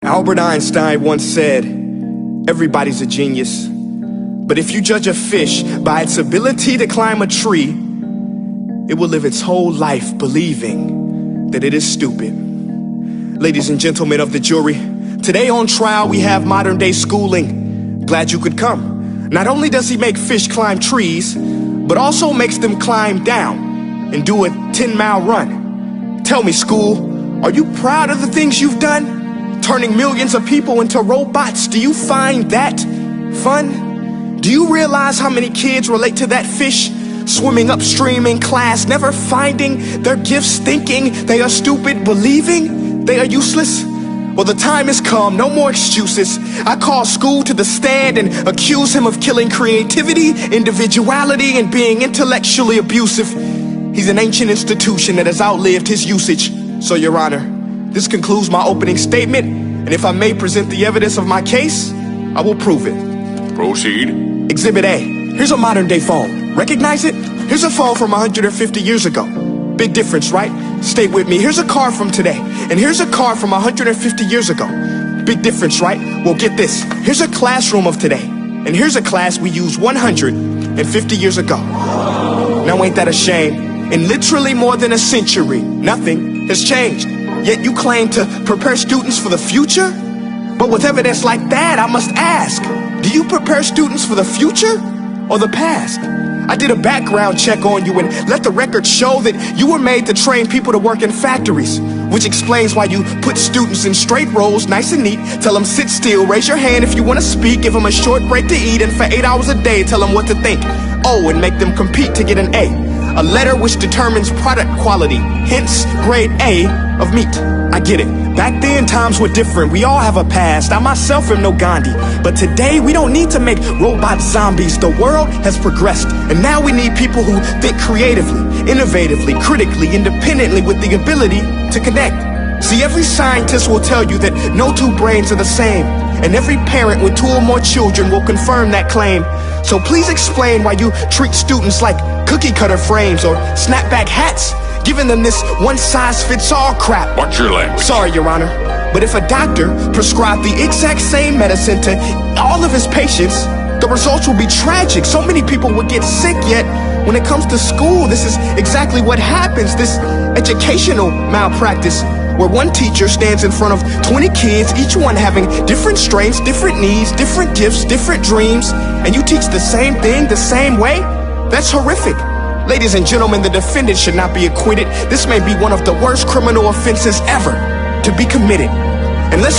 Albert Einstein once said, everybody's a genius, but if you judge a fish by its ability to climb a tree, it will live its whole life believing that it is stupid. Ladies and gentlemen of the jury, today on trial we have modern day schooling. Glad you could come. Not only does he make fish climb trees, but also makes them climb down and do a 10-mile run. Tell me, school, are you proud of the things you've done? Turning millions of people into robots, do you find that fun? Do you realize how many kids relate to that fish swimming upstream in class, never finding their gifts, thinking they are stupid, believing they are useless? Well, the time has come, no more excuses. I call school to the stand and accuse him of killing creativity, individuality, and being intellectually abusive. He's an ancient institution that has outlived his usage. So, Your Honor, this concludes my opening statement, and if I may present the evidence of my case, I will prove it. Proceed. Exhibit A. Here's a modern day phone. Recognize it? Here's a phone from 150 years ago. Big difference, right? Stay with me. Here's a car from today, and here's a car from 150 years ago. Big difference, right? Well, get this. Here's a classroom of today, and here's a class we used 150 years ago. Now ain't that a shame? In literally more than a century, nothing has changed. Yet you claim to prepare students for the future? But with evidence like that, I must ask, do you prepare students for the future or the past? I did a background check on you and let the record show that you were made to train people to work in factories, which explains why you put students in straight rows, nice and neat, tell them sit still, raise your hand if you want to speak, give them a short break to eat, and for 8 hours a day tell them what to think. Oh, and make them compete to get an A letter which determines product quality, hence grade A of meat. I get it. Back then, times were different. We all have a past. I myself am no Gandhi. But today, we don't need to make robot zombies. The world has progressed. And now we need people who think creatively, innovatively, critically, independently, with the ability to connect. See, every scientist will tell you that no two brains are the same. And every parent with 2 or more children will confirm that claim. So please explain why you treat students like cookie cutter frames or snapback hats, giving them this one-size-fits-all crap. Watch your language. Sorry, Your Honor, but if a doctor prescribed the exact same medicine to all of his patients, the results will be tragic. So many people would get sick, yet when it comes to school, this is exactly what happens. This educational malpractice, where one teacher stands in front of 20 kids, each one having different strengths, different needs, different gifts, different dreams, and you teach the same thing the same way? That's horrific. Ladies and gentlemen, the defendant should not be acquitted. This may be one of the worst criminal offenses ever to be committed. And let's